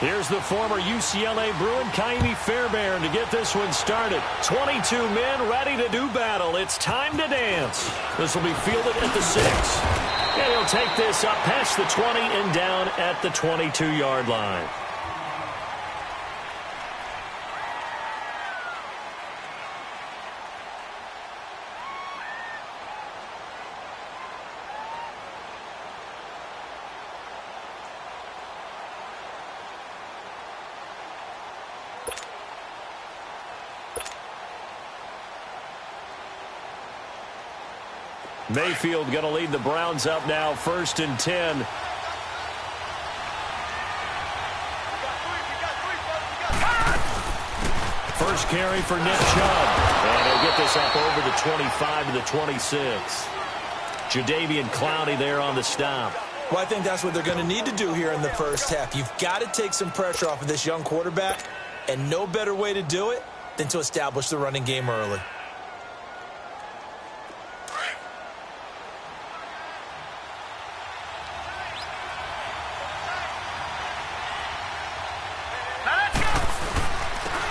Here's the former UCLA Bruin, Kaimi Fairbairn, to get this one started. 22 men ready to do battle. It's time to dance. This will be fielded at the 6. And he'll take this up past the 20 and down at the 22-yard line. Mayfield going to lead the Browns up now, 1st and 10. First carry for Nick Chubb. And he'll get this up over the 25 to the 26. Jadeveon Clowney there on the stop. Well, I think that's what they're going to need to do here in the first half. You've got to take some pressure off of this young quarterback, and no better way to do it than to establish the running game early.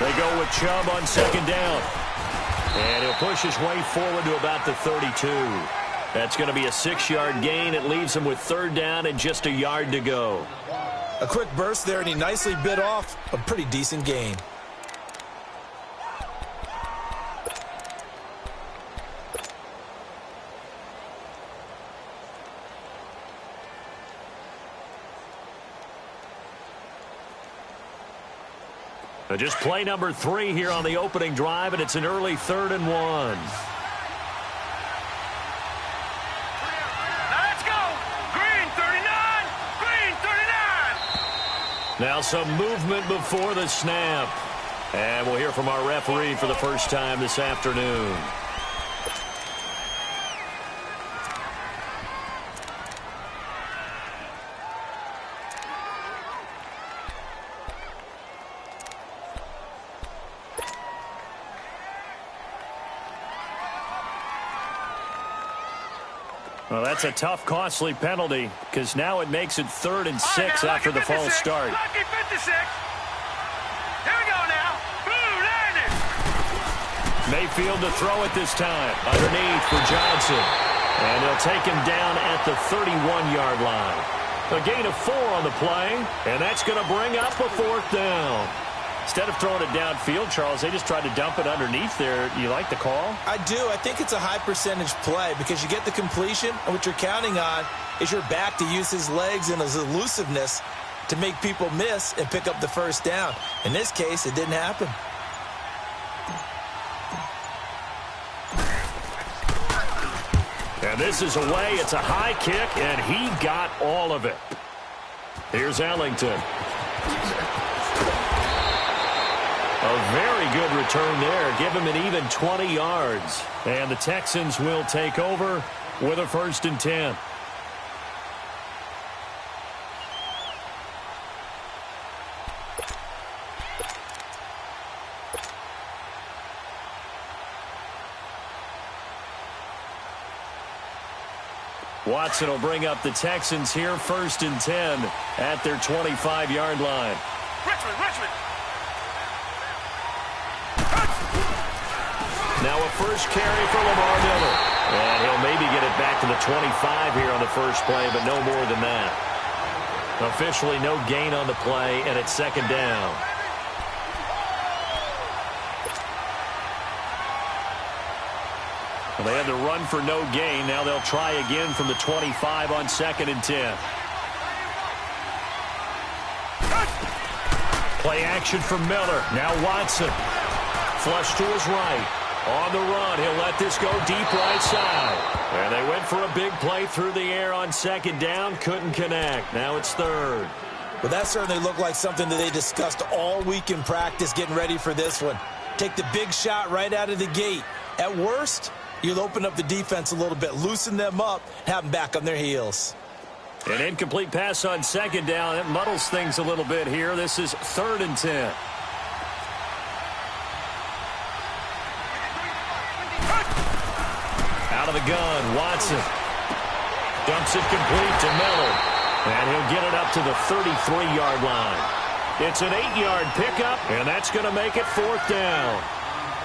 They go with Chubb on 2nd down. And he'll push his way forward to about the 32. That's going to be a 6-yard gain. It leaves him with 3rd down and just a yard to go. A quick burst there, and he nicely bit off a pretty decent gain. Just play number 3 here on the opening drive, and it's an early 3rd and 1. Let's go! Green 39! Green 39! Now some movement before the snap. And we'll hear from our referee for the first time this afternoon. Well, that's a tough, costly penalty because now it makes it 3rd and 6 after the false start. Lucky 56. Here we go now. Blue landed. Mayfield to throw it this time. Underneath for Johnson. And he'll take him down at the 31-yard line. A gain of 4 on the play, and that's going to bring up a 4th down. Instead of throwing it downfield, Charles, they just tried to dump it underneath there. You like the call? I do. I think it's a high-percentage play because you get the completion, and what you're counting on is your back to use his legs and his elusiveness to make people miss and pick up the 1st down. In this case, it didn't happen. And this is away. It's a high kick, and he got all of it. Here's Ellington. A very good return there. Give him an even 20 yards. And the Texans will take over with a 1st and 10. Watson will bring up the Texans here, 1st and 10 at their 25-yard line. Richmond. Now a first carry for Lamar Miller. And he'll maybe get it back to the 25 here on the first play, but no more than that. Officially no gain on the play, and it's 2nd down. Well, they had to run for no gain. Now they'll try again from the 25 on 2nd and 10. Play action for Miller. Now Watson. Flush to his right. On the run, he'll let this go deep right side. And they went for a big play through the air on 2nd down. Couldn't connect. Now it's 3rd. Well, that certainly looked like something that they discussed all week in practice getting ready for this one. Take the big shot right out of the gate. At worst, you'll open up the defense a little bit, loosen them up, have them back on their heels. An incomplete pass on 2nd down. It muddles things a little bit here. This is 3rd and 10. Out of the gun, Watson. Dumps it complete to Miller. And he'll get it up to the 33-yard line. It's an 8-yard pickup, and that's going to make it 4th down.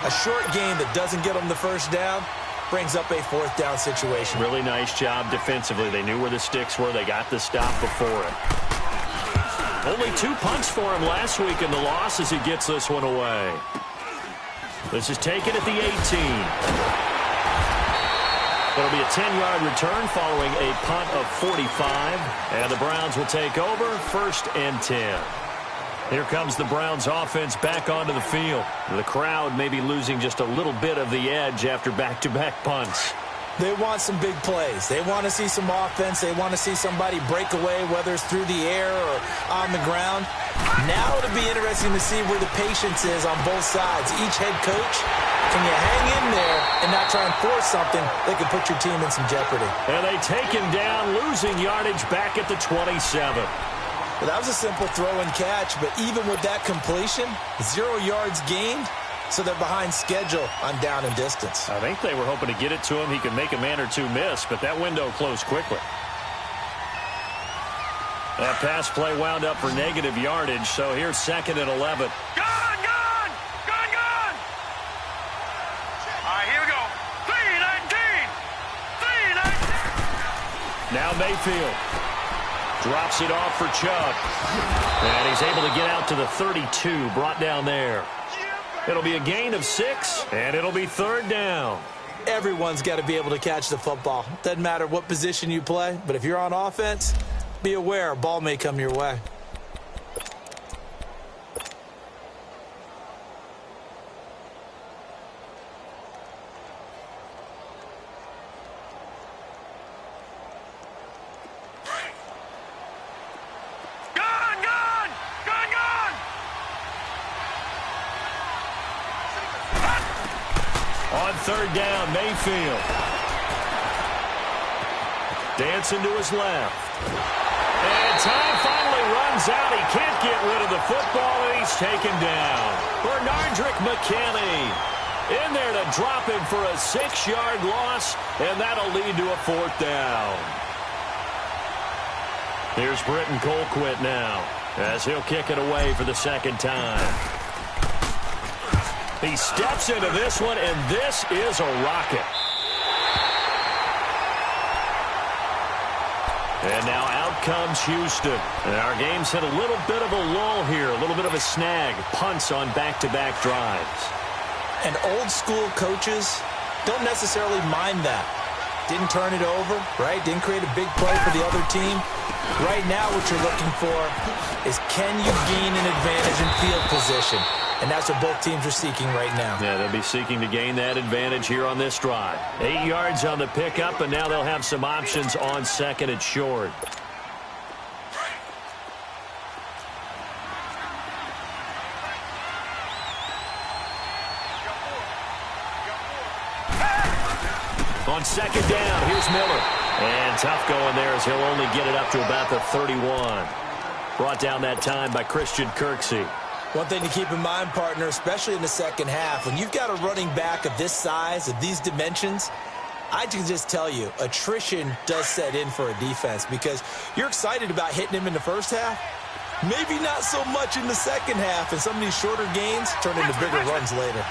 A short gain that doesn't get them the first down brings up a 4th down situation. Really nice job defensively. They knew where the sticks were. They got the stop before it. Only 2 punts for him last week in the loss as he gets this one away. This is taken at the 18. It'll be a 10-yard return following a punt of 45. And the Browns will take over 1st and 10. Here comes the Browns offense back onto the field. The crowd may be losing just a little bit of the edge after back-to-back punts. They want some big plays. They want to see some offense. They want to see somebody break away, whether it's through the air or on the ground. Now it'll be interesting to see where the patience is on both sides. Each head coach, can you hang in there and not try and force something that could put your team in some jeopardy? And they take him down, losing yardage back at the 27. Well, that was a simple throw and catch, but even with that completion, 0 yards gained, so they're behind schedule on down and distance. I think they were hoping to get it to him. He could make a man or two miss, but that window closed quickly. That pass play wound up for negative yardage, so here's 2nd and 11. Gone, gone! Gone, gone! All right, here we go. 3-19! 3-19! Now Mayfield drops it off for Chubb. And he's able to get out to the 32, brought down there. It'll be a gain of 6, and it'll be 3rd down. Everyone's got to be able to catch the football. Doesn't matter what position you play, but if you're on offense, be aware a ball may come your way. On 3rd down, Mayfield. Dancing to his left. And time finally runs out. He can't get rid of the football, and he's taken down. Bernardrick McKinney in there to drop him for a 6-yard loss, and that'll lead to a 4th down. Here's Britton Colquitt now as he'll kick it away for the 2nd time. He steps into this one, and this is a rocket. And now out comes Houston. And our game's hit a little bit of a lull here, a little bit of a snag. Punts on back-to-back drives. And old-school coaches don't necessarily mind that. Didn't turn it over, right? Didn't create a big play for the other team. Right now what you're looking for is, can you gain an advantage in field position? And that's what both teams are seeking right now. Yeah, they'll be seeking to gain that advantage here on this drive. 8 yards on the pickup, and now they'll have some options on 2nd and short. On 2nd down, here's Miller. And tough going there as he'll only get it up to about the 31. Brought down that time by Christian Kirksey. One thing to keep in mind, partner, especially in the second half, when you've got a running back of this size, of these dimensions, I can just tell you, attrition does set in for a defense because you're excited about hitting him in the first half. Maybe not so much in the second half, and some of these shorter gains turn into bigger runs later.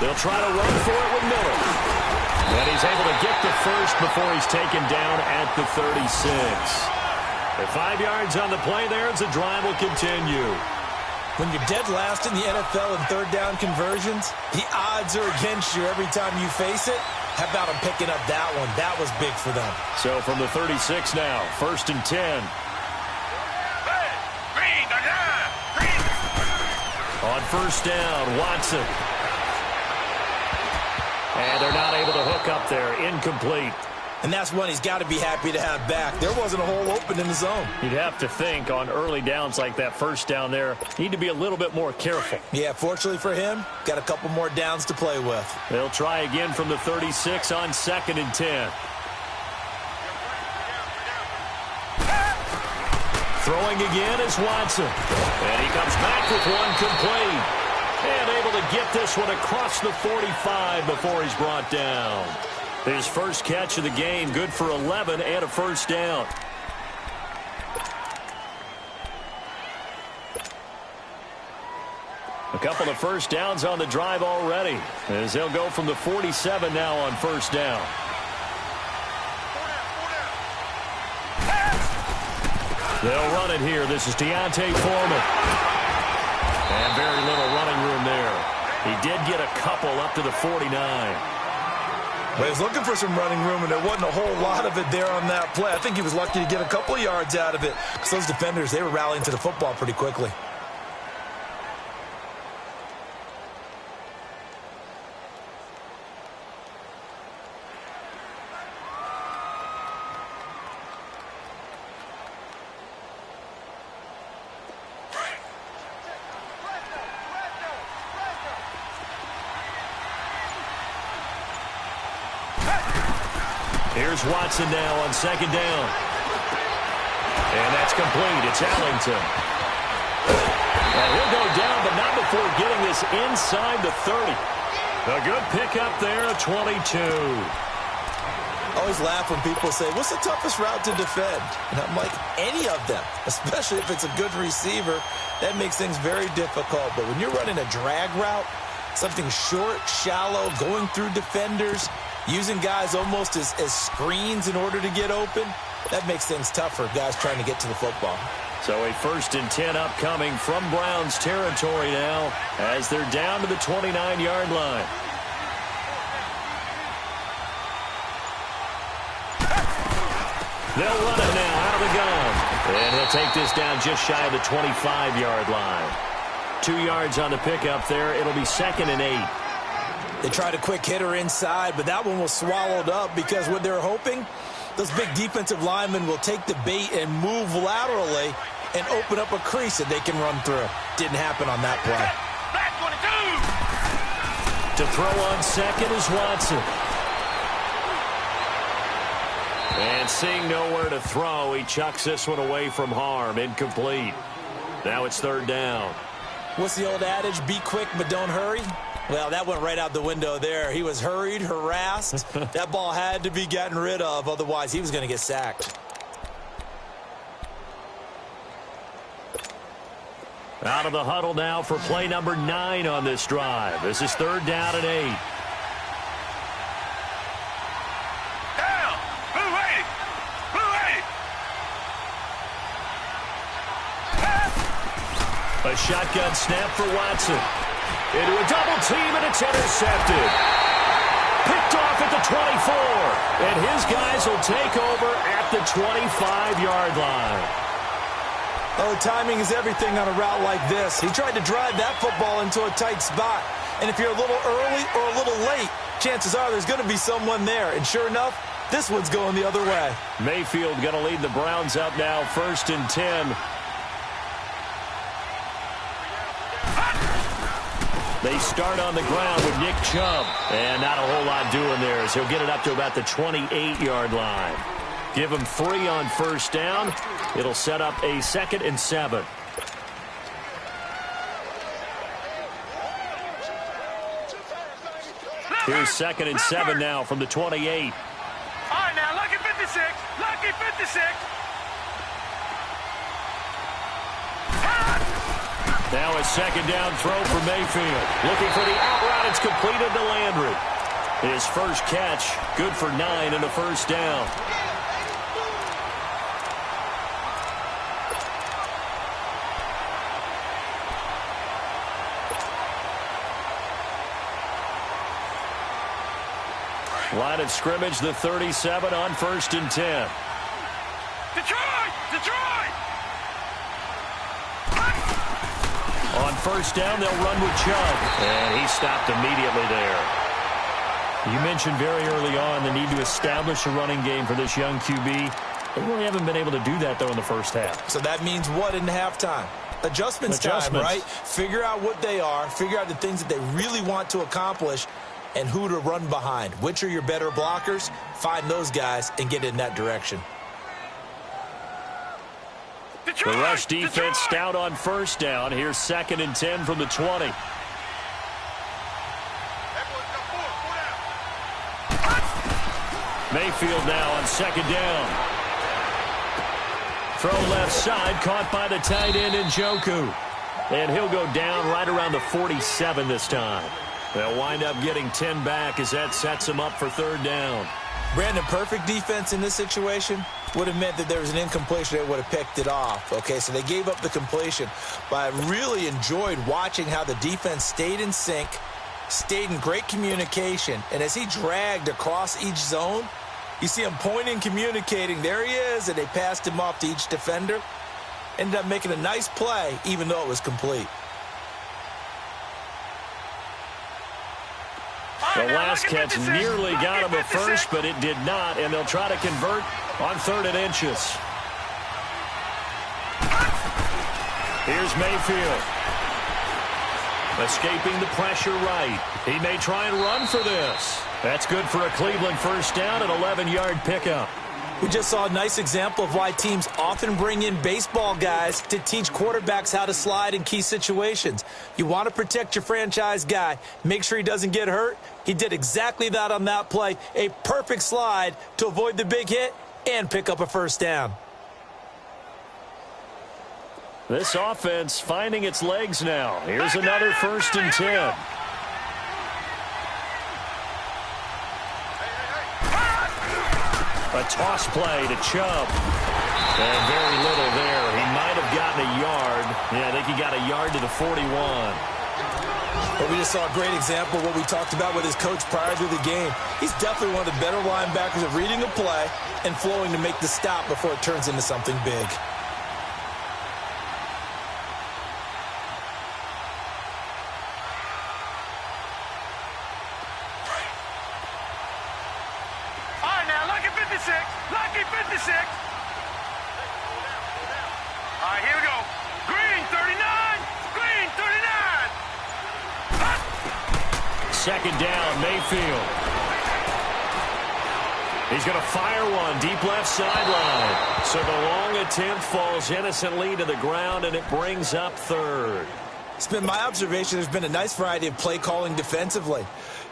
They'll try to run for it with Miller. And he's able to get the first before he's taken down at the 36. At 5 yards on the play there, as the drive will continue. When you're dead last in the NFL in 3rd down conversions, the odds are against you every time you face it. How about him picking up that one? That was big for them. So from the 36 now, 1st and 10. On 1st down, Watson. And they're not able to hook up there. Incomplete. And that's one he's got to be happy to have back. There wasn't a hole open in the zone. You'd have to think on early downs like that 1st down there, need to be a little bit more careful. Yeah, fortunately for him, got a couple more downs to play with. They'll try again from the 36 on 2nd and 10. Throwing again is Watson. And he comes back with one complete. And able to get this one across the 45 before he's brought down. His first catch of the game, good for 11 and a 1st down. A couple of first downs on the drive already, as they'll go from the 47 now on first down. They'll run it here. This is Deontay Foreman. And very little running room there. He did get a couple up to the 49. But he was looking for some running room, and there wasn't a whole lot of it there on that play. I think he was lucky to get a couple of yards out of it, because those defenders, they were rallying to the football pretty quickly. Here's Watson now on second down. And that's complete. It's Allington. And he'll go down, but not before getting this inside the 30. A good pickup there, 22. I always laugh when people say, what's the toughest route to defend? And I'm like, any of them, especially if it's a good receiver. That makes things very difficult. But when you're running a drag route, something short, shallow, going through defenders, using guys almost as screens in order to get open, that makes things tough for guys trying to get to the football. So a 1st and 10 upcoming from Browns territory now as they're down to the 29-yard line. They'll run it now out of the gun. And he'll take this down just shy of the 25-yard line. 2 yards on the pickup there. It'll be 2nd and 8. They tried a quick hitter inside, but that one was swallowed up because what they're hoping, those big defensive linemen will take the bait and move laterally and open up a crease that they can run through. Didn't happen on that play. To throw on second is Watson. And seeing nowhere to throw, he chucks this one away from harm. Incomplete. Now it's 3rd down. What's the old adage? Be quick, but don't hurry. Well, that went right out the window there. He was hurried, harassed. That ball had to be gotten rid of. Otherwise, he was going to get sacked. Out of the huddle now for play number 9 on this drive. This is 3rd down and 8. Down! Blue 80! Blue 80! A shotgun snap for Watson. Into a double team, and it's intercepted. Picked off at the 24. And his guys will take over at the 25-yard line. Oh, timing is everything on a route like this. He tried to drive that football into a tight spot. And if you're a little early or a little late, chances are there's going to be someone there. And sure enough, this one's going the other way. Mayfield going to lead the Browns up now, 1st and 10. They start on the ground with Nick Chubb. And not a whole lot doing there as he'll get it up to about the 28-yard line. Give him 3 on 1st down. It'll set up a 2nd and 7. Here's 2nd and 7 now from the 28. All right, now, lucky 56. Lucky 56. Now a 2nd down throw for Mayfield. Looking for the out route. It's completed to Landry. His first catch, good for 9 and a 1st down. Line of scrimmage, the 37 on 1st and 10. Detroit! Detroit! On 1st down, they'll run with Chubb. And he stopped immediately there. You mentioned very early on the need to establish a running game for this young QB. They really haven't been able to do that, though, in the first half. So that means what in halftime? Adjustments time, right? Figure out what they are. Figure out the things that they really want to accomplish and who to run behind. Which are your better blockers? Find those guys and get in that direction. Detroit! The rush defense Detroit! stout on 1st down. Here's 2nd and 10 from the 20. Mayfield now on 2nd down. Throw left side, caught by the tight end Njoku. And he'll go down right around the 47 this time. They'll wind up getting 10 back as that sets them up for third down. Brandon, perfect defense in this situation would have meant that there was an incompletion that would have picked it off. Okay, so they gave up the completion. But I really enjoyed watching how the defense stayed in sync, stayed in great communication, and as he dragged across each zone, you see him pointing, communicating. There he is, and they passed him off to each defender. Ended up making a nice play, even though it was complete. The last catch nearly got him at first, but it did not, and they'll try to convert on 3rd and inches. Here's Mayfield. Escaping the pressure right. He may try and run for this. That's good for a Cleveland first down, an 11-yard pickup. We just saw a nice example of why teams often bring in baseball guys to teach quarterbacks how to slide in key situations. You want to protect your franchise guy. Make sure he doesn't get hurt. He did exactly that on that play. A perfect slide to avoid the big hit and pick up a first down. This offense finding its legs now. Here's another 1st and 10. A toss play to Chubb. And very little there. He might have gotten a yard. Yeah, I think he got a yard to the 41. But we just saw a great example of what we talked about with his coach prior to the game. He's definitely one of the better linebackers at reading a play and flowing to make the stop before it turns into something big. Lucky 56. All right, here we go. Green 39. Green 39. Second down, Mayfield. He's going to fire one deep left sideline. So the long attempt falls innocently to the ground, and it brings up 3rd. It's been my observation there's been a nice variety of play calling defensively.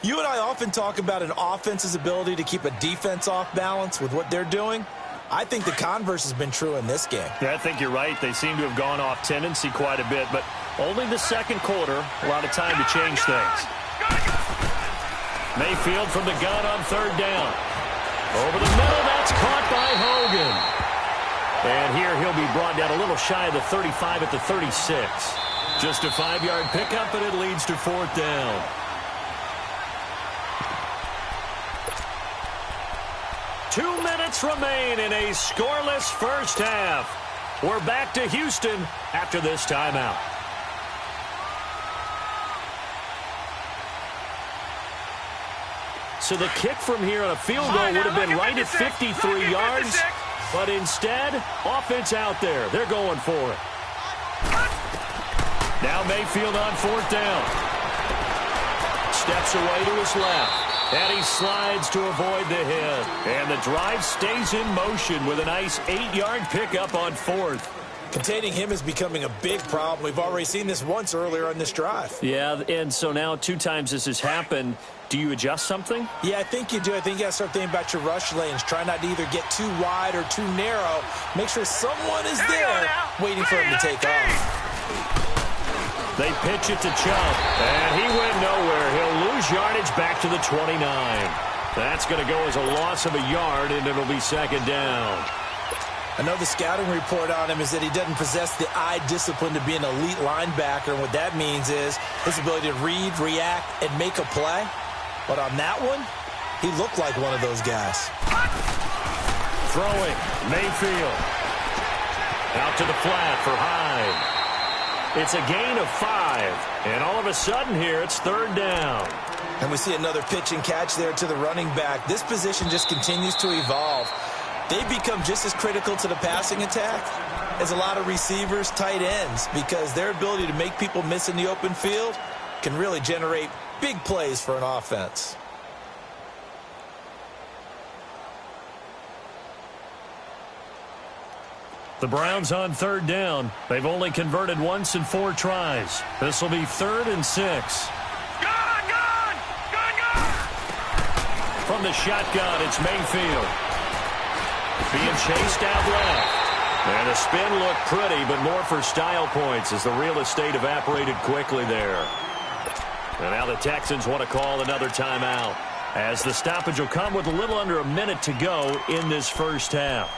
You and I often talk about an offense's ability to keep a defense off balance with what they're doing. I think the converse has been true in this game. Yeah, I think you're right. They seem to have gone off tendency quite a bit, but only the second quarter, a lot of time to change things. Mayfield from the gun on 3rd down. Over the middle, that's caught by Hogan. And here he'll be brought down a little shy of the 35 at the 36. Just a 5-yard pickup, and it leads to 4th down. Two minutes remain in a scoreless first half. We're back to Houston after this timeout. So the kick from here on a field goal would have been right at 53 yards, but instead, offense out there. They're going for it. Now Mayfield on 4th down. Steps away to his left. And he slides to avoid the hit. And the drive stays in motion with a nice 8-yard pickup on 4th. Containing him is becoming a big problem. We've already seen this once earlier on this drive. Yeah, and so now 2 times this has happened. Do you adjust something? Yeah, I think you do. I think you got to start thinking about your rush lanes. Try not to either get too wide or too narrow. Make sure someone is there waiting for him to take off. They pitch it to Chubb, and he went nowhere. He'll lose yardage back to the 29. That's going to go as a loss of a yard, and it'll be 2nd down. I know the scouting report on him is that he doesn't possess the eye discipline to be an elite linebacker, and what that means is his ability to read, react, and make a play. But on that one, he looked like one of those guys. Throwing, Mayfield. Out to the flat for Hyde. It's a gain of 5, and all of a sudden here it's 3rd down. And we see another pitch and catch there to the running back. This position just continues to evolve. They become just as critical to the passing attack as a lot of receivers, tight ends, because their ability to make people miss in the open field can really generate big plays for an offense. The Browns on 3rd down. They've only converted once in 4 tries. This will be 3rd and 6. Gun! From the shotgun, it's Mayfield. Being chased out left. And the spin looked pretty, but more for style points as the real estate evaporated quickly there. And now the Texans want to call another timeout, as the stoppage will come with a little under a minute to go in this first half.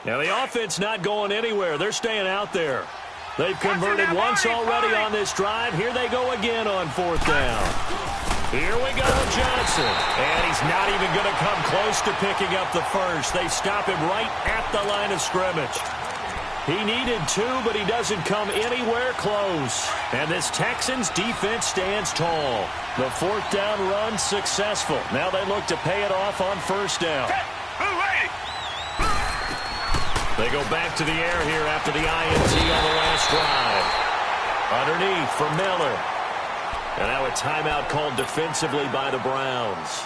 Now the offense not going anywhere. They're staying out there. They've converted once already on this drive. Here they go again on fourth down. Here we go with Johnson. And he's not even going to come close to picking up the first. They stop him right at the line of scrimmage. He needed two, but he doesn't come anywhere close. And this Texans defense stands tall. The fourth down run successful. Now they look to pay it off on first down. They go back to the air here after the INT on the last drive. Underneath for Miller. And now a timeout called defensively by the Browns,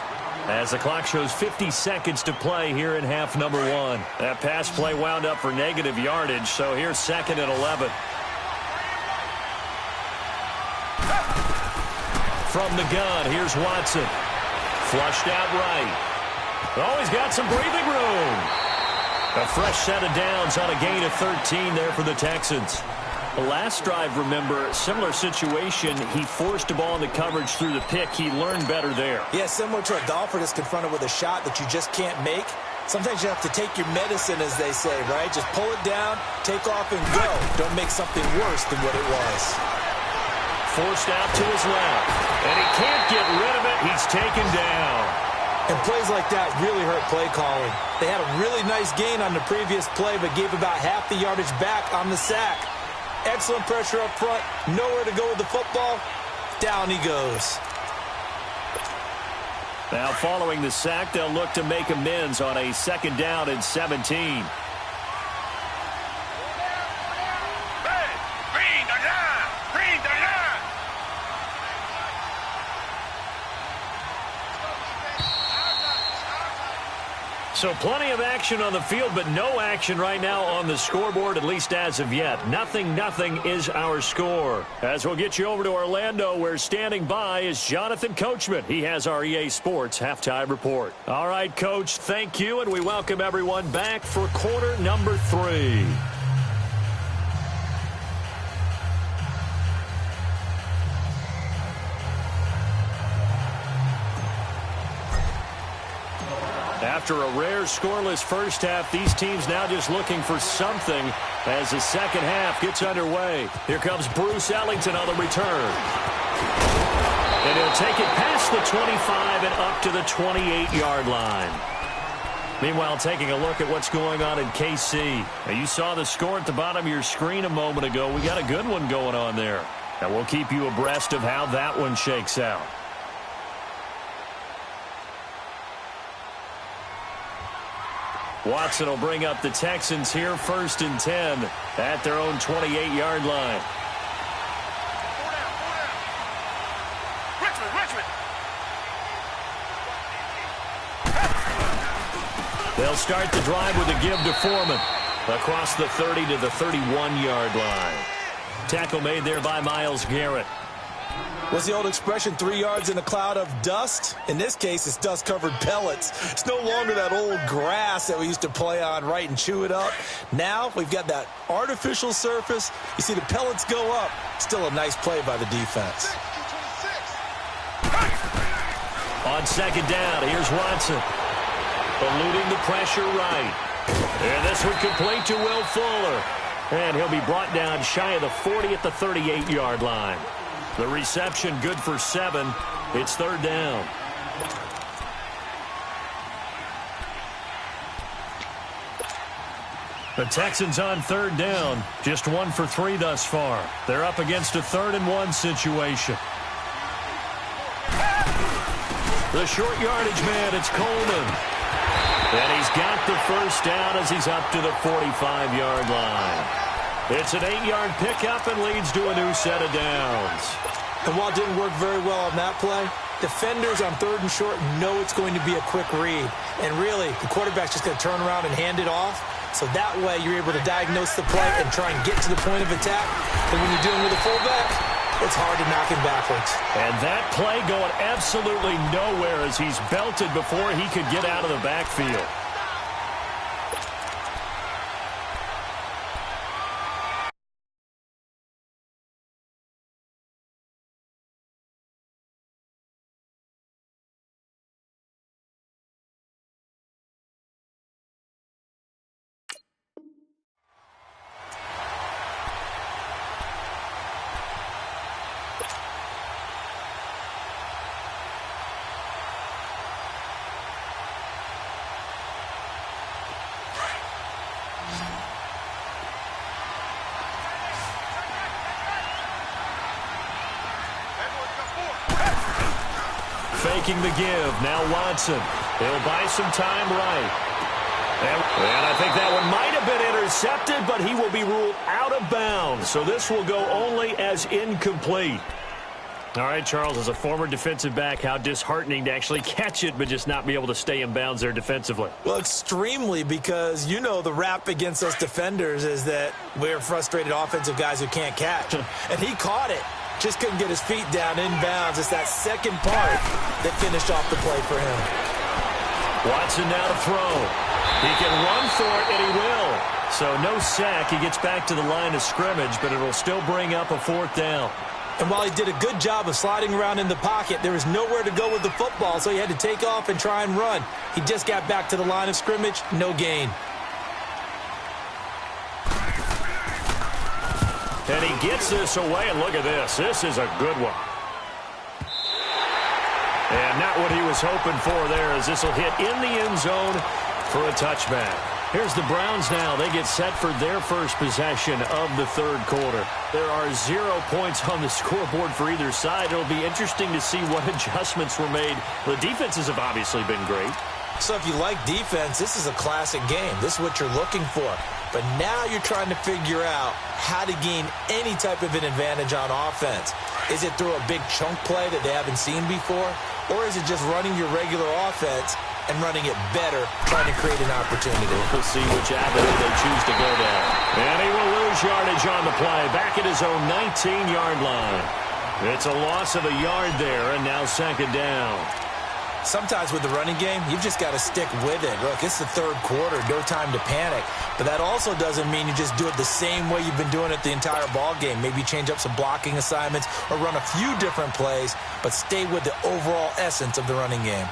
as the clock shows 50 seconds to play here in half number one. That pass play wound up for negative yardage, so here's 2nd and 11. From the gun, here's Watson. Flushed out right. Oh, he's got some breathing room. A fresh set of downs on a gain of 13 there for the Texans. The last drive, remember, similar situation. He forced the ball into coverage through the pick. He learned better there. Yeah, similar to a golfer that's confronted with a shot that you just can't make. Sometimes you have to take your medicine, as they say, right? Just pull it down, take off, and go. Don't make something worse than what it was. Forced out to his left. And he can't get rid of it. He's taken down. And plays like that really hurt play calling. They had a really nice gain on the previous play, but gave about half the yardage back on the sack. Excellent pressure up front. Nowhere to go with the football. Down he goes. Now following the sack, they'll look to make amends on a 2nd down and 17. So plenty of action on the field, but no action right now on the scoreboard, at least as of yet. Nothing is our score. As we'll get you over to Orlando, where standing by is Jonathan Coachman. He has our EA Sports Halftime Report. All right, Coach, thank you, and we welcome everyone back for quarter number 3. After a rare scoreless first half, these teams now just looking for something as the second half gets underway. Here comes Bruce Ellington on the return. And he'll take it past the 25 and up to the 28-yard line. Meanwhile, taking a look at what's going on in KC. Now, you saw the score at the bottom of your screen a moment ago. We got a good one going on there. And we'll keep you abreast of how that one shakes out. Watson will bring up the Texans here, 1st and 10 at their own 28-yard line. They'll start the drive with a give to Foreman across the 30 to the 31-yard line. Tackle made there by Myles Garrett. What's the old expression, 3 yards in a cloud of dust? In this case, it's dust-covered pellets. It's no longer that old grass that we used to play on, right, and chew it up. Now we've got that artificial surface. You see the pellets go up. Still a nice play by the defense. On 2nd down, here's Watson. Eluding the pressure right. And this one complete to Will Fuller. And he'll be brought down shy of the 40 at the 38-yard line. The reception good for 7. It's 3rd down. The Texans on 3rd down. Just 1 for 3 thus far. They're up against a 3rd and 1 situation. The short yardage man, it's Coleman. And he's got the first down as he's up to the 45-yard line. It's an 8-yard pickup and leads to a new set of downs. And while it didn't work very well on that play, defenders on 3rd and short know it's going to be a quick read. And really, the quarterback's just going to turn around and hand it off. So that way, you're able to diagnose the play and try and get to the point of attack. And when you're dealing with a fullback, It's hard to knock him backwards. And that play going absolutely nowhere as he's belted before he could get out of the backfield. Faking the give. Now Watson. He'll buy some time right. And I think that one might have been intercepted, but he will be ruled out of bounds. So this will go only as incomplete. All right, Charles, as a former defensive back, how disheartening to actually catch it but just not be able to stay in bounds there defensively. Well, extremely, because you know the rap against us defenders is that we're frustrated offensive guys who can't catch. And he caught it. Just couldn't get his feet down in bounds. It's that second part that finished off the play for him. Watson now to throw. He can run for it, and he will. So no sack. He gets back to the line of scrimmage, but it'll still bring up a 4th down. And while he did a good job of sliding around in the pocket, there was nowhere to go with the football, so he had to take off and try and run. He just got back to the line of scrimmage, no gain. And he gets this away, and look at this. This is a good one. And not what he was hoping for there, as this will hit in the end zone for a touchback. Here's the Browns now. They get set for their first possession of the 3rd quarter. There are 0 points on the scoreboard for either side. It'll be interesting to see what adjustments were made. The defenses have obviously been great. So if you like defense, this is a classic game. This is what you're looking for. But now you're trying to figure out how to gain any type of an advantage on offense. Is it through a big chunk play that they haven't seen before? Or is it just running your regular offense and running it better, trying to create an opportunity? We'll see which avenue they choose to go down. And he will lose yardage on the play, back at his own 19-yard line. It's a loss of a yard there, and now 2nd down. Sometimes with the running game, you've just got to stick with it. Look, it's the 3rd quarter, no time to panic. But that also doesn't mean you just do it the same way you've been doing it the entire ball game. Maybe change up some blocking assignments or run a few different plays, but stay with the overall essence of the running game.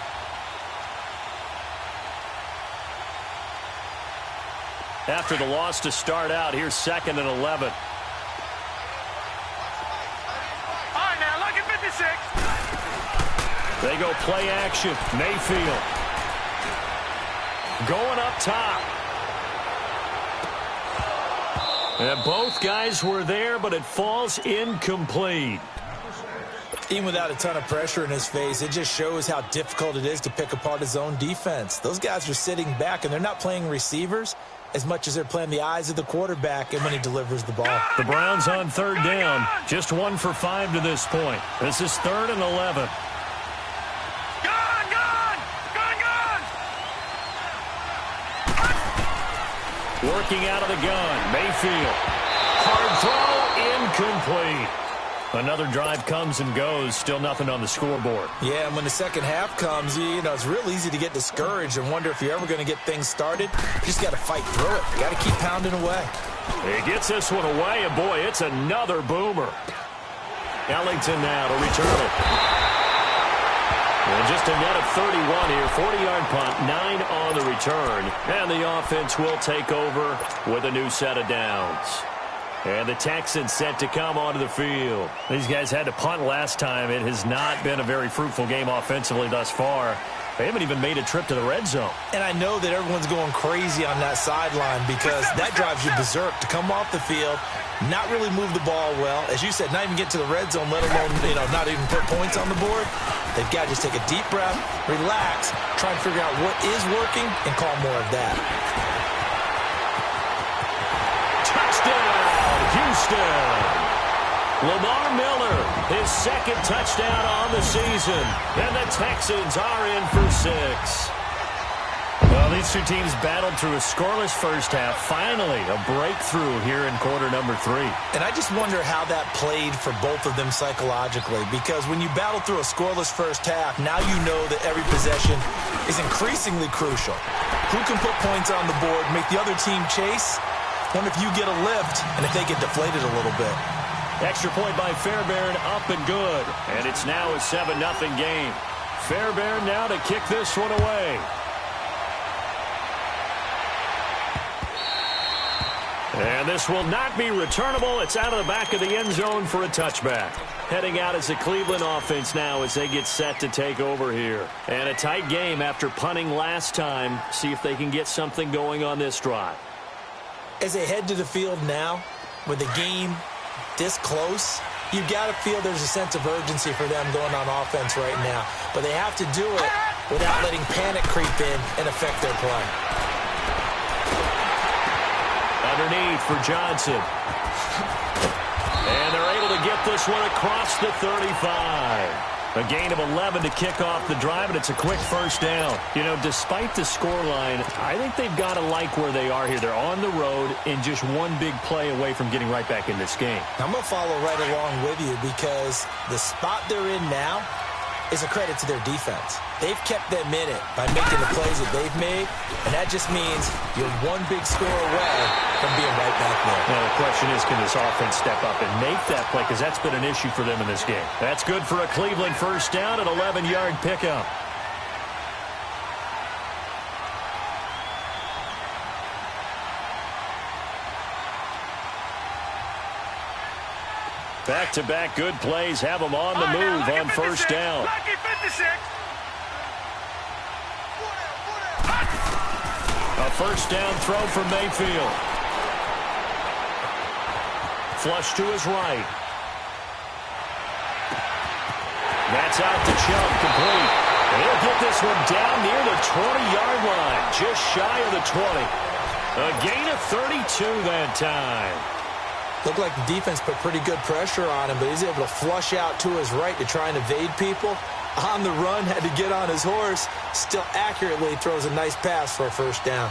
After the loss to start out, here's 2nd and 11. All right, now look at 56. They go play action. Mayfield going up top. And both guys were there, but it falls incomplete. Even without a ton of pressure in his face, it just shows how difficult it is to pick apart his own defense. Those guys are sitting back, and they're not playing receivers as much as they're playing the eyes of the quarterback and when he delivers the ball. The Browns on 3rd down. Just 1 for 5 to this point. This is 3rd and 11. Working out of the gun, Mayfield. Hard throw, incomplete. Another drive comes and goes, still nothing on the scoreboard. Yeah, and when the second half comes, you know, it's real easy to get discouraged and wonder if you're ever going to get things started. You just got to fight through it. Got to keep pounding away. He gets this one away, and boy, it's another boomer. Ellington now to return it. And just a net of 31 here, 40-yard punt, 9 on the return. And the offense will take over with a new set of downs. And the Texans set to come onto the field. These guys had to punt last time. It has not been a very fruitful game offensively thus far. They haven't even made a trip to the red zone. And I know that everyone's going crazy on that sideline because that drives you berserk to come off the field, not really move the ball well. As you said, not even get to the red zone, let alone, not even put points on the board. They've got to just take a deep breath, relax, try and figure out what is working, and call more of that. Touchdown, Houston! Lamar Miller, his 2nd touchdown on the season. And the Texans are in for 6. Well, these two teams battled through a scoreless first half. Finally, a breakthrough here in quarter number 3. And I just wonder how that played for both of them psychologically, because when you battle through a scoreless first half, now you know that every possession is increasingly crucial. Who can put points on the board, make the other team chase? Wonder if you get a lift and if they get deflated a little bit. Extra point by Fairbairn, up and good. And it's now a 7-0 game. Fairbairn now to kick this one away. And this will not be returnable. It's out of the back of the end zone for a touchback. Heading out as the Cleveland offense now as they get set to take over here. And a tight game after punting last time. See if they can get something going on this drive. As they head to the field now, with the game this close, you've got to feel there's a sense of urgency for them going on offense right now. But they have to do it without letting panic creep in and affect their play. Underneath for Johnson. And they're able to get this one across the 35. A gain of 11 to kick off the drive, and it's a quick first down. You know, despite the scoreline, I think they've got to like where they are here. They're on the road and just one big play away from getting right back in this game. I'm going to follow right along with you because the spot they're in now is a credit to their defense. They've kept them in it by making the plays that they've made, and that just means you're one big score away from being right back there. Now, the question is, can this offense step up and make that play? Because that's been an issue for them in this game. That's good for a Cleveland first down, an 11-yard pickup. Back-to-back good plays have them on the move on first down. Lucky 56. A first down throw for Mayfield. Flush to his right. That's out to Chubb, complete. And he'll get this one down near the 20-yard line, just shy of the 20. A gain of 32 that time. Looked like the defense put pretty good pressure on him, but he's able to flush out to his right to try and evade people. On the run, had to get on his horse. Still accurately throws a nice pass for a first down.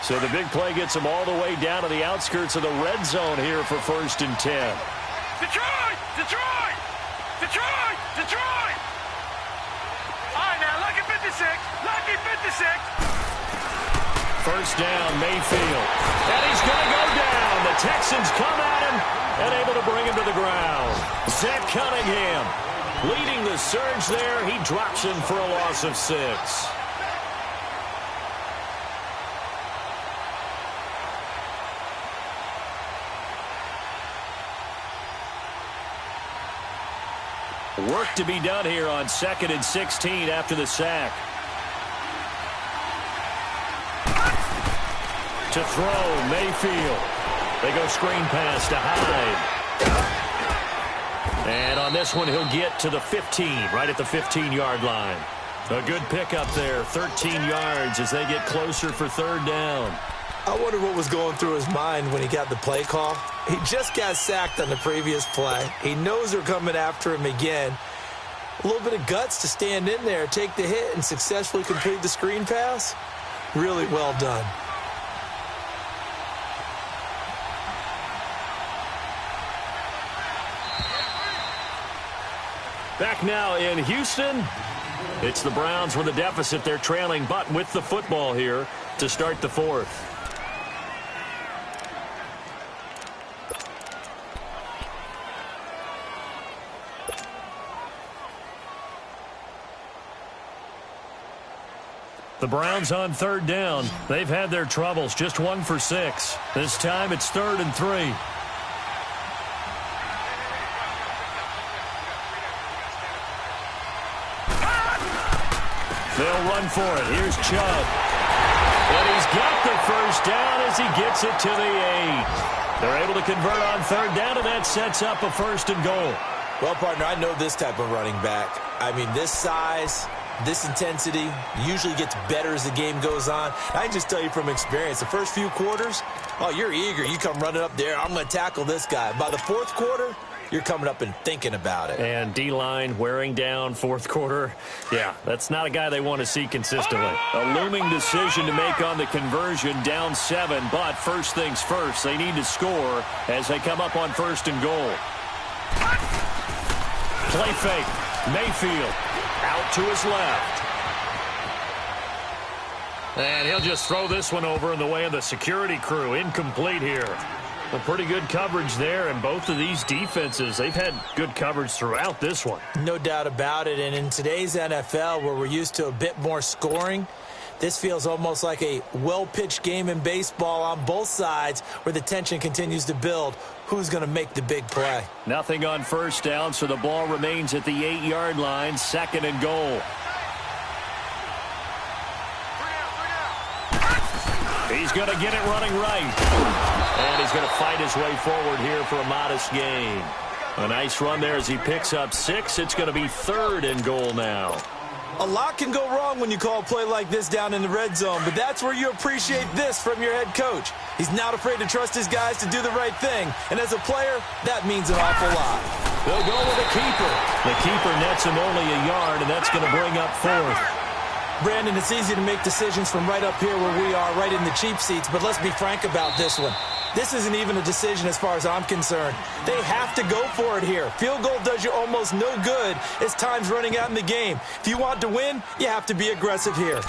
So the big play gets him all the way down to the outskirts of the red zone here for 1st and 10. Detroit! Detroit! Detroit! Detroit! All right, now, lucky 56. Lucky 56. First down, Mayfield. And he's going to go down. The Texans come at him and able to bring him to the ground. Zach Cunningham leading the surge there. He drops him for a loss of 6. Work to be done here on 2nd and 16 after the sack. To throw, Mayfield. They go screen pass to Hyde. And on this one, he'll get to the 15, right at the 15-yard line. A good pickup there, 13 yards as they get closer for 3rd down. I wonder what was going through his mind when he got the play call. He just got sacked on the previous play. He knows they're coming after him again. A little bit of guts to stand in there, take the hit, and successfully complete the screen pass. Really well done. Back now in Houston. It's the Browns with a deficit. They're trailing, but with the football here to start the 4th. The Browns on 3rd down. They've had their troubles, just 1 for 6. This time it's 3rd and 3. They'll run for it. Here's Chubb. And he's got the first down as he gets it to the 8. They're able to convert on 3rd down, and that sets up a 1st and goal. Well, partner, I know this type of running back. I mean, this size, this intensity usually gets better as the game goes on. I can just tell you from experience, the first few quarters, oh, you're eager. You come running up there, I'm going to tackle this guy. By the 4th quarter, you're coming up and thinking about it. And D-line wearing down fourth quarter. Yeah, that's not a guy they want to see consistently. A looming decision to make on the conversion, down 7. But first things first, they need to score as they come up on 1st and goal. Play fake. Mayfield out to his left. And he'll just throw this one over in the way of the security crew. Incomplete here. Well, pretty good coverage there, and both of these defenses, they've had good coverage throughout this one. No doubt about it, and in today's NFL, where we're used to a bit more scoring, this feels almost like a well-pitched game in baseball on both sides where the tension continues to build. Who's going to make the big play? Nothing on first down, so the ball remains at the 8-yard line, 2nd and goal. He's going to get it running right. And he's going to fight his way forward here for a modest gain. A nice run there as he picks up 6. It's going to be 3rd and goal now. A lot can go wrong when you call a play like this down in the red zone, but that's where you appreciate this from your head coach. He's not afraid to trust his guys to do the right thing, and as a player, that means an awful lot. They'll go with a keeper. The keeper nets him only a yard, and that's going to bring up 4th. Brandon, it's easy to make decisions from right up here where we are, right in the cheap seats, but let's be frank about this one. This isn't even a decision as far as I'm concerned. They have to go for it here. Field goal does you almost no good as time's running out in the game. If you want to win, you have to be aggressive here.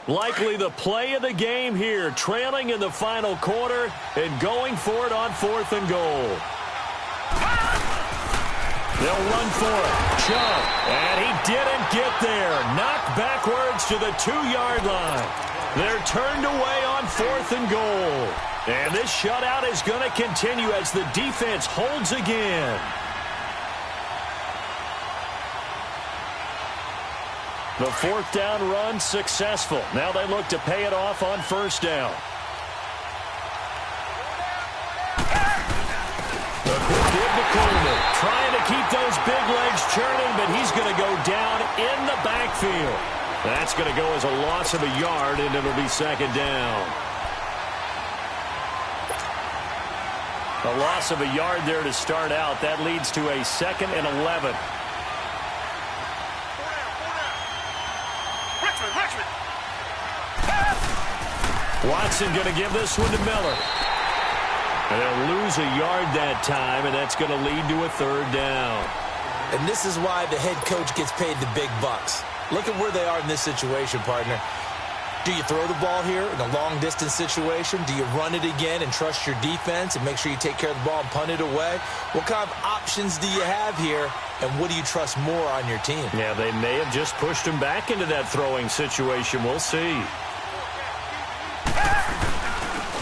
Likely the play of the game here, trailing in the final quarter and going for it on 4th and goal. They'll run for it. Chubb, and he didn't get there. Knocked backwards to the 2-yard line. They're turned away on 4th and goal. And this shutout is going to continue as the defense holds again. The 4th down run successful. Now they look to pay it off on 1st down. A quick give to Coleman. Trying to keep those big legs churning, but he's going to go down in the backfield. That's going to go as a loss of a yard, and it'll be 2nd down. A loss of a yard there to start out. That leads to a 2nd and 11. Watson going to give this one to Miller. And they'll lose a yard that time, and that's going to lead to a 3rd down. And this is why the head coach gets paid the big bucks. Look at where they are in this situation, partner. Do you throw the ball here in a long-distance situation? Do you run it again and trust your defense and make sure you take care of the ball and punt it away? What kind of options do you have here, and what do you trust more on your team? Yeah, they may have just pushed him back into that throwing situation. We'll see.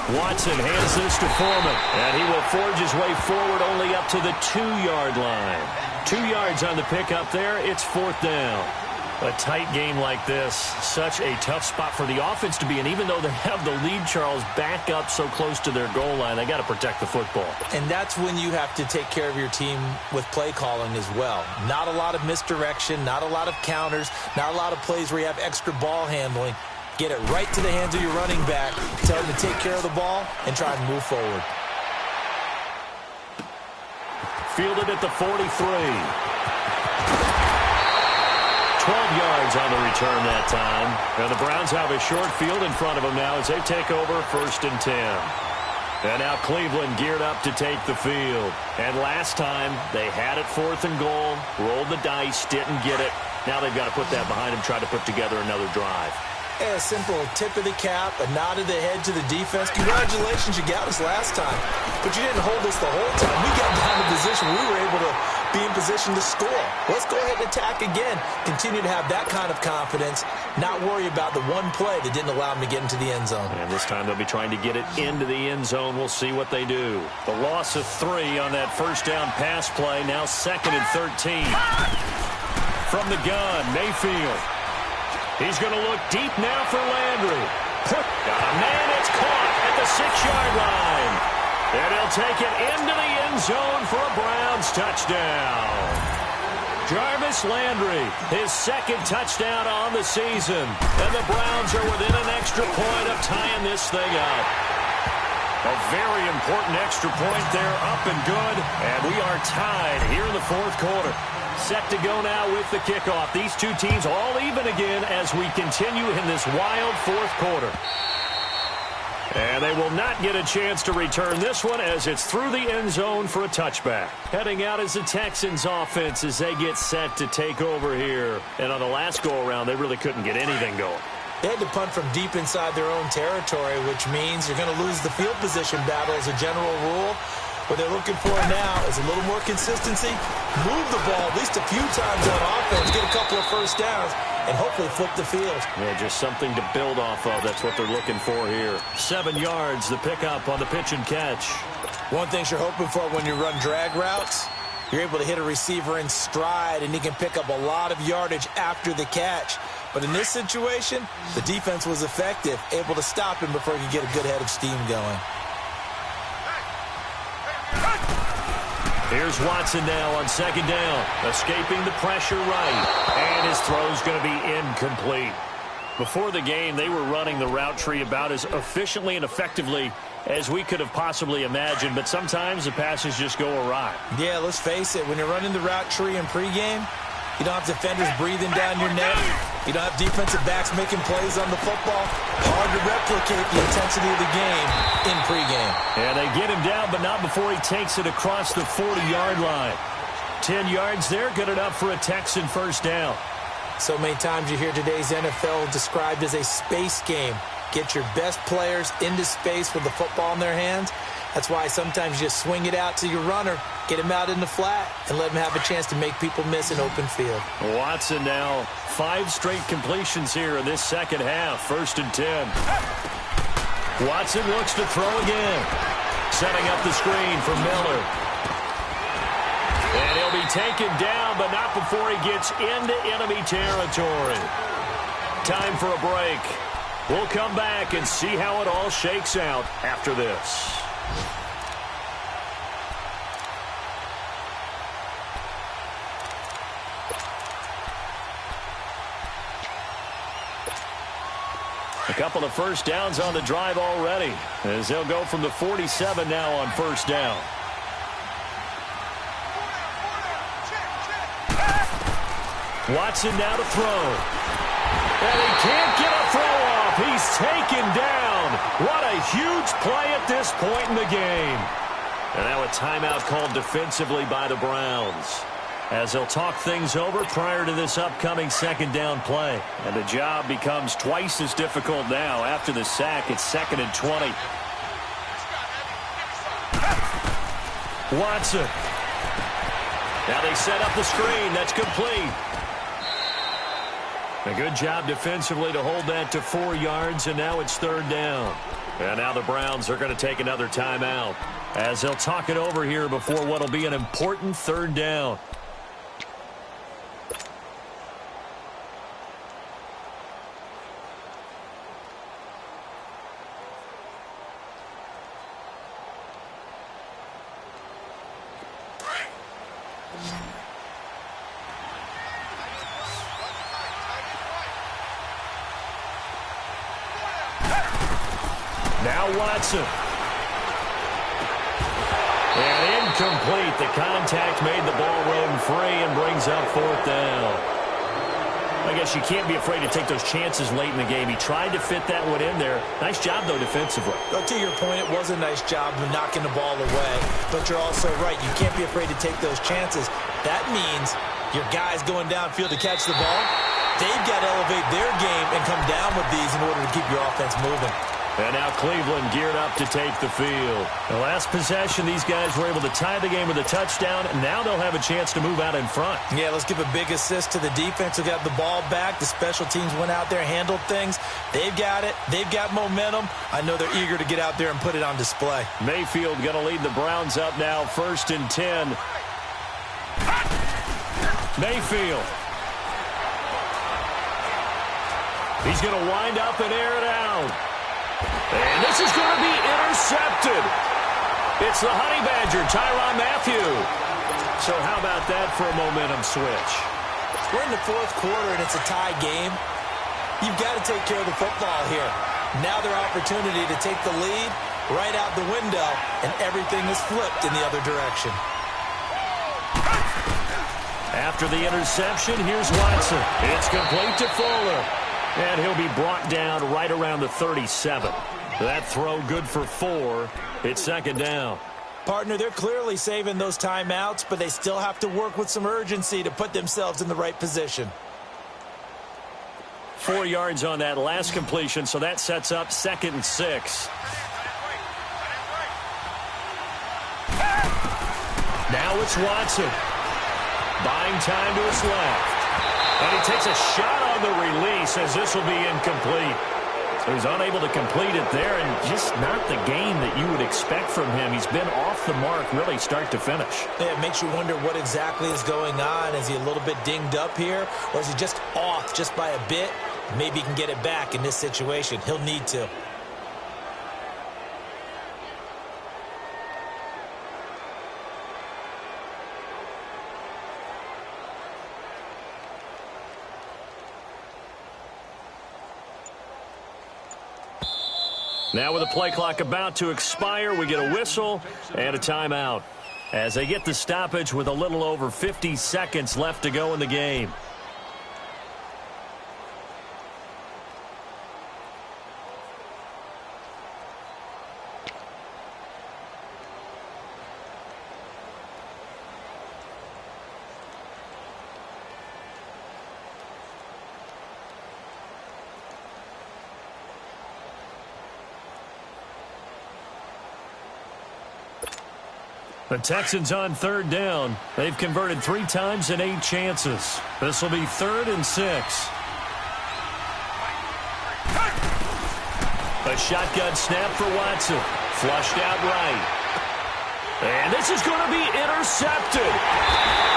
Watson hands this to Foreman, and he will forge his way forward only up to the 2-yard line. 2 yards on the pickup there. It's 4th down. A tight game like this, such a tough spot for the offense to be in. Even though they have the lead, Charles, back up so close to their goal line, they got to protect the football. And that's when you have to take care of your team with play calling as well. Not a lot of misdirection, not a lot of counters, not a lot of plays where you have extra ball handling. Get it right to the hands of your running back, tell him to take care of the ball, and try and move forward. Fielded at the 43. 12 yards on the return that time. And the Browns have a short field in front of them now as they take over 1st and 10. And now Cleveland geared up to take the field. And last time they had it 4th and goal, rolled the dice, didn't get it. Now they've got to put that behind them, try to put together another drive. A simple tip of the cap, a nod of the head to the defense. Congratulations, you got us last time. But you didn't hold us the whole time. We got down in position. We were able to be in position to score. Let's go ahead and attack again. Continue to have that kind of confidence. Not worry about the one play that didn't allow them to get into the end zone. And this time they'll be trying to get it into the end zone. We'll see what they do. The loss of 3 on that 1st down pass play. Now 2nd and 13. From the gun, Mayfield. He's going to look deep now for Landry. Got a man, it's caught at the 6-yard line. he'll take it into the end zone for a Browns touchdown. Jarvis Landry, his second touchdown on the season. And the Browns are within an extra point of tying this thing up. A very important extra point there, up and good. And we are tied here in the fourth quarter. Set to go now with the kickoff. These two teams all even again as we continue in this wild fourth quarter. And they will not get a chance to return this one as it's through the end zone for a touchback. Heading out is the Texans offense as they get set to take over here. And on the last go-around, they really couldn't get anything going. They had to punt from deep inside their own territory, which means you're going to lose the field position battle as a general rule. What they're looking for now is a little more consistency, move the ball at least a few times on offense, get a couple of first downs, and hopefully flip the field. Yeah, just something to build off of. That's what they're looking for here. 7 yards, the pickup on the pitch and catch. One thing you're hoping for when you run drag routes, you're able to hit a receiver in stride, and he can pick up a lot of yardage after the catch. But in this situation, the defense was effective, able to stop him before he could get a good head of steam going. Here's Watson now on second down, escaping the pressure right, and his throw's going to be incomplete. Before the game, they were running the route tree about as efficiently and effectively as we could have possibly imagined, but sometimes the passes just go awry. Yeah, let's face it, when you're running the route tree in pregame, you don't have defenders breathing down your neck. You don't have defensive backs making plays on the football. Hard to replicate the intensity of the game in pregame. And they get him down, but not before he takes it across the 40-yard line. 10 yards there, good enough for a Texan first down. So many times you hear today's NFL described as a space game. Get your best players into space with the football in their hands. That's why sometimes you just swing it out to your runner, get him out in the flat, and let him have a chance to make people miss an open field. Watson now, 5 straight completions here in this second half, 1st and 10. Watson looks to throw again. Setting up the screen for Miller. And he'll be taken down, but not before he gets into enemy territory. Time for a break. We'll come back and see how it all shakes out after this. A couple of first downs on the drive already, as they'll go from the 47 now on first down. Watson now to throw. And he can't get a throw off. He's taken down. What a huge play at this point in the game. And now a timeout called defensively by the Browns, as they'll talk things over prior to this upcoming second down play. And the job becomes twice as difficult now after the sack. It's 2nd and 20. Watson. Now they set up the screen. That's complete. A good job defensively to hold that to 4 yards, and now it's 3rd down. And now the Browns are going to take another timeout, as they'll talk it over here before what will be an important 3rd down. Now Watson. And incomplete. The contact made the ball run free and brings up 4th down. I guess you can't be afraid to take those chances late in the game. He tried to fit that one in there. Nice job, though, defensively. Well, to your point, it was a nice job of knocking the ball away. But you're also right. You can't be afraid to take those chances. That means your guys going downfield to catch the ball, they've got to elevate their game and come down with these in order to keep your offense moving. And now Cleveland geared up to take the field. The last possession, these guys were able to tie the game with a touchdown, and now they'll have a chance to move out in front. Yeah, let's give a big assist to the defense who got the ball back. The special teams went out there, handled things. They've got it. They've got momentum. I know they're eager to get out there and put it on display. Mayfield going to lead the Browns up now, 1st and 10. Mayfield. He's going to wind up and air it out. And this is going to be intercepted. It's the Honey Badger, Tyrann Mathieu. So how about that for a momentum switch? We're in the fourth quarter, and it's a tie game. You've got to take care of the football here. Now their opportunity to take the lead right out the window, and everything is flipped in the other direction. After the interception, here's Watson. It's complete to Fuller. And he'll be brought down right around the 37. That throw good for 4. It's second down. Partner, they're clearly saving those timeouts, but they still have to work with some urgency to put themselves in the right position. 4 yards on that last completion, so that sets up 2nd and 6. Now it's Watson. Buying time to his left. And he takes a shot on the release as this will be incomplete. So he's unable to complete it there, and just not the game that you would expect from him. He's been off the mark really start to finish. Yeah, it makes you wonder what exactly is going on. Is he a little bit dinged up here, or is he just off just by a bit? Maybe he can get it back in this situation. He'll need to. Now with the play clock about to expire, we get a whistle and a timeout as they get the stoppage with a little over 50 seconds left to go in the game. The Texans on 3rd down. They've converted 3 times in 8 chances. This will be 3rd and 6. A shotgun snap for Watson. Flushed out right. And this is going to be intercepted.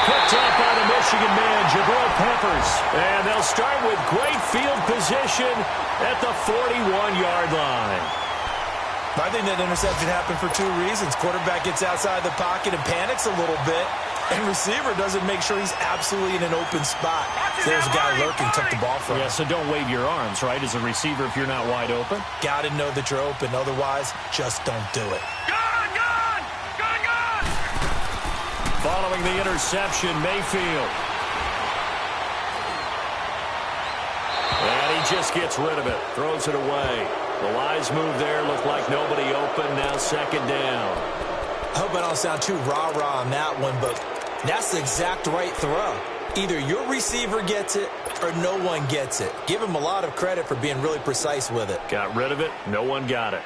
Picked up by the Michigan man, Jabril Peppers. And they'll start with great field position at the 41-yard line. I think that interception happened for 2 reasons. Quarterback gets outside the pocket and panics a little bit, and receiver doesn't make sure he's absolutely in an open spot. There's a guy lurking, took the ball from him. Yeah, so don't wave your arms, right, as a receiver if you're not wide open? Got to know that you're open. Otherwise, just don't do it. Gone, gone! Gone, gone! Following the interception, Mayfield. And he just gets rid of it, throws it away. The wise move there, looked like nobody open, now 2nd down. I hope I don't sound too rah-rah on that one, but that's the exact right throw. Either your receiver gets it or no one gets it. Give him a lot of credit for being really precise with it. Got rid of it, no one got it.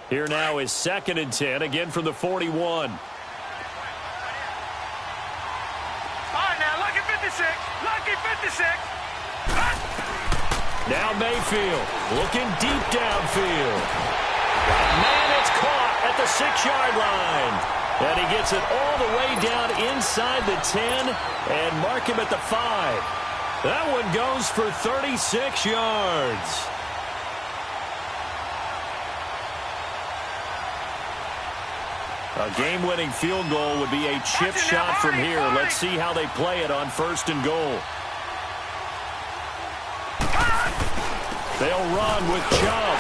Here now is 2nd and 10, again from the 41. Lucky 56. Now Mayfield looking deep downfield. Man, it's caught at the 6-yard line. And he gets it all the way down inside the 10 and mark him at the 5. That one goes for 36 yards. A game-winning field goal would be a chip shot from here. Let's see how they play it on 1st and goal. They'll run with Chubb.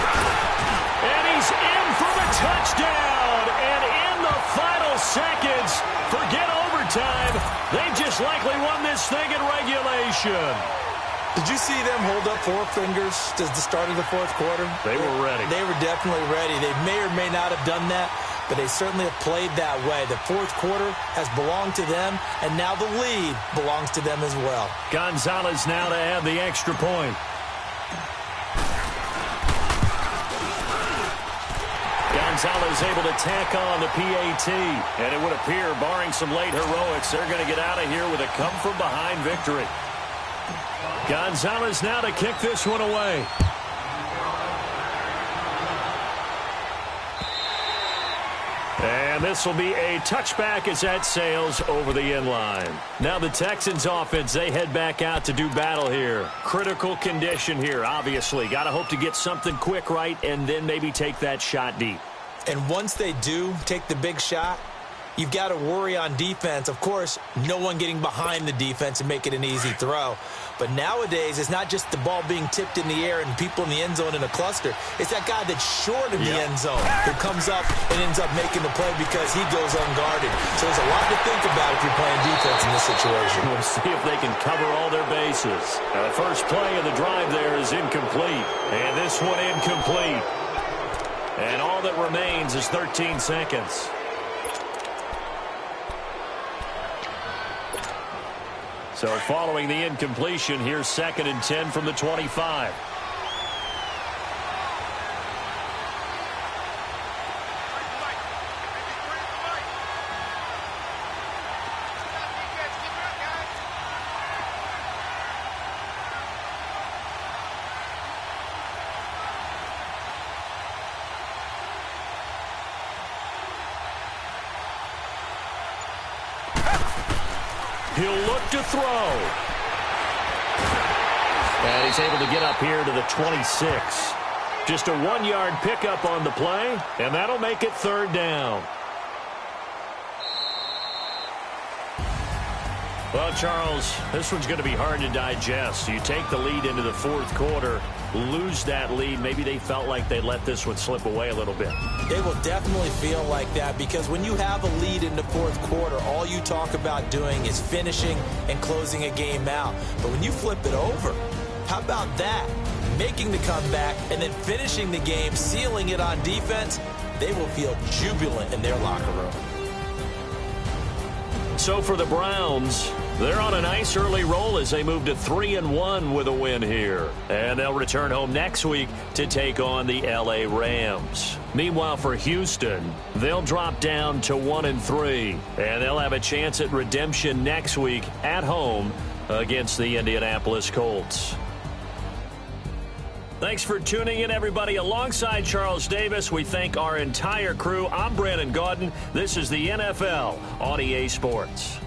And he's in for the touchdown. And in the final seconds, forget overtime. They just likely won this thing in regulation. Did you see them hold up 4 fingers at the start of the 4th quarter? They were ready. They were definitely ready. They may or may not have done that, but they certainly have played that way. The 4th quarter has belonged to them, and now the lead belongs to them as well. Gonzalez now to add the extra point. Gonzalez able to tack on the PAT, and it would appear, barring some late heroics, they're going to get out of here with a come-from-behind victory. Gonzalez now to kick this one away. And And this will be a touchback as that sails over the end line. Now the Texans offense, they head back out to do battle here. Critical condition here, obviously. Got to hope to get something quick right and then maybe take that shot deep. And once they do take the big shot, you've got to worry on defense. Of course, no one getting behind the defense and make it an easy throw. But nowadays, it's not just the ball being tipped in the air and people in the end zone in a cluster. It's that guy that's short of the end zone who comes up and ends up making the play because he goes unguarded. So there's a lot to think about if you're playing defense in this situation. We'll see if they can cover all their bases. Now, the first play of the drive there is incomplete. And this one incomplete. And all that remains is 13 seconds. So following the incompletion, here's 2nd and 10 from the 25. He'll look to throw. And he's able to get up here to the 26. Just a 1-yard pickup on the play, and that'll make it 3rd down. Well, Charles, this one's going to be hard to digest. You take the lead into the 4th quarter, lose that lead. Maybe they felt like they let this one slip away a little bit. They will definitely feel like that because when you have a lead in the 4th quarter, all you talk about doing is finishing and closing a game out. But when you flip it over, how about that? Making the comeback and then finishing the game, sealing it on defense, they will feel jubilant in their locker room. So for the Browns, they're on a nice early roll as they move to 3-1 with a win here. And they'll return home next week to take on the LA Rams. Meanwhile, for Houston, they'll drop down to 1-3. And they'll have a chance at redemption next week at home against the Indianapolis Colts. Thanks for tuning in, everybody. Alongside Charles Davis, we thank our entire crew. I'm Brandon Gaudin. This is the NFL on EA Sports.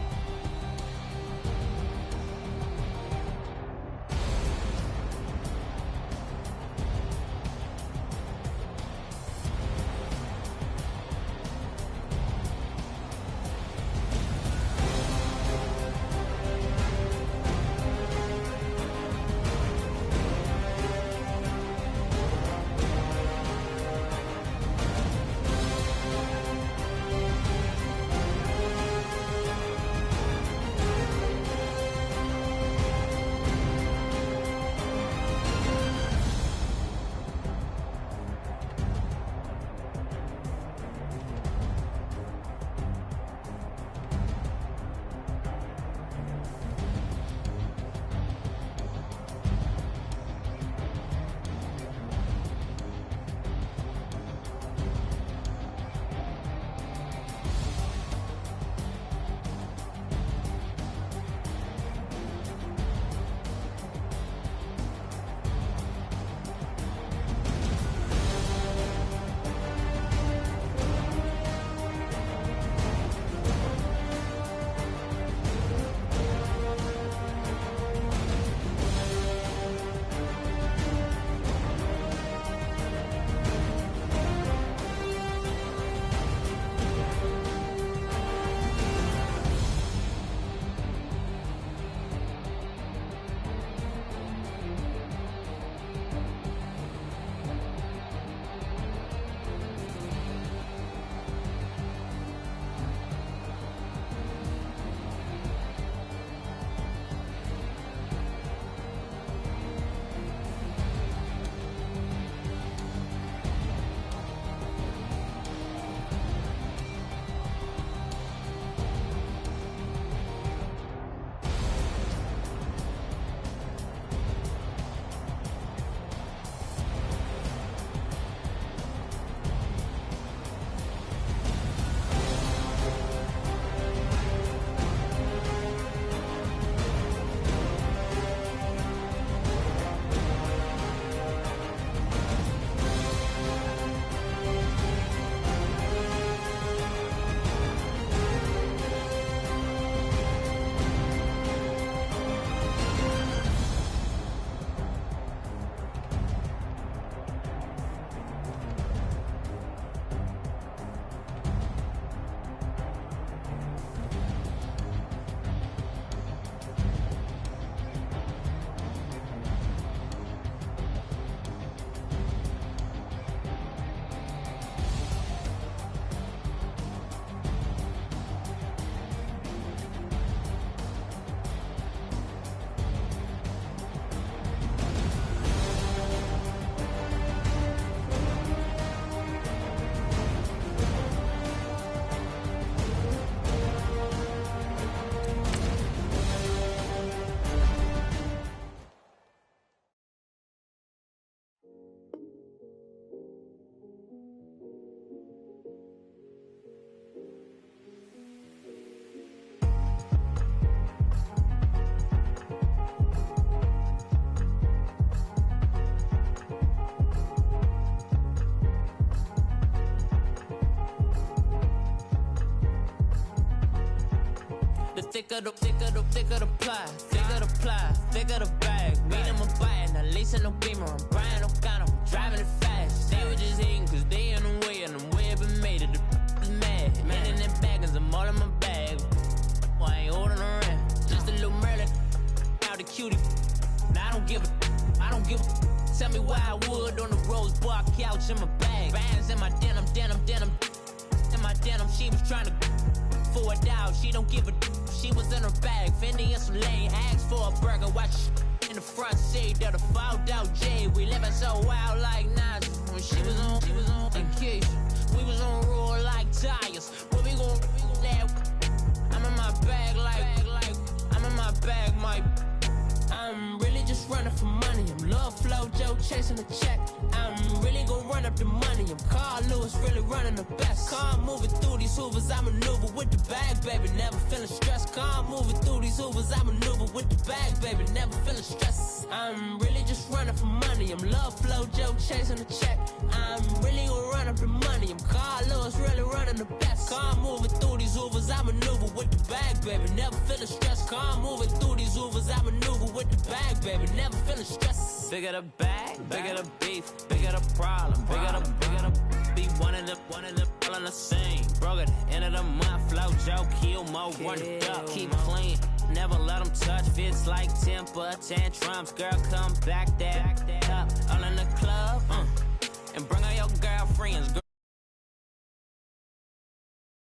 thicker the ply, thicker the ply, thicker the bag. Beat them a bite, now leasing no beamer. I'm Brian O'Connor, I'm driving it fast. They were just hating cause they in the way, and I'm way up and made it. The is mad. Man in them baggins, I'm all in my bag. Well, I ain't holding around. Just a little Merlin, out the cutie. Now I don't give a. Tell me why I would on the rose bar couch in my bag. Bands in my denim. In my denim, she was trying to for a doubt. She don't give a. She was in her bag. Fendi and some lane. Asked for a burger. Watch in the front seat of the fouled out J. We living so wild like Nas. When she was on vacation. We was on roll like tires. Where we gon' that? I'm in my bag like I'm in my bag, Mike. I'm really just running for money. I'm Love Flow Joe chasing the check. I'm really gon' run up the money. I'm Carl Lewis, really running the best. Car moving through these hoovers, I maneuver with the bag, baby. Never feeling stressed. Car moving through these hoovers, I maneuver with the bag, baby. Never feeling stressed. I'm really just running for money. I'm Love Flow Joe chasing the check. I'm really gon' run up the money. I'm Carl Lewis, really running the best. Car moving through these hoovers, I maneuver with the bag, baby. Never feeling stressed. Car moving through these hoovers, I maneuver with the bag, baby. Never feeling stressed. Bigger the bag, bigger the beef, bigger the problem, bigger the be one of the all in the same. Broke at the end of the month, Flow Joe, kill mo, run it up, keep clean. Never let them touch, fits like temper tantrums. Girl, come back that up, all in the club, and bring all your girlfriends.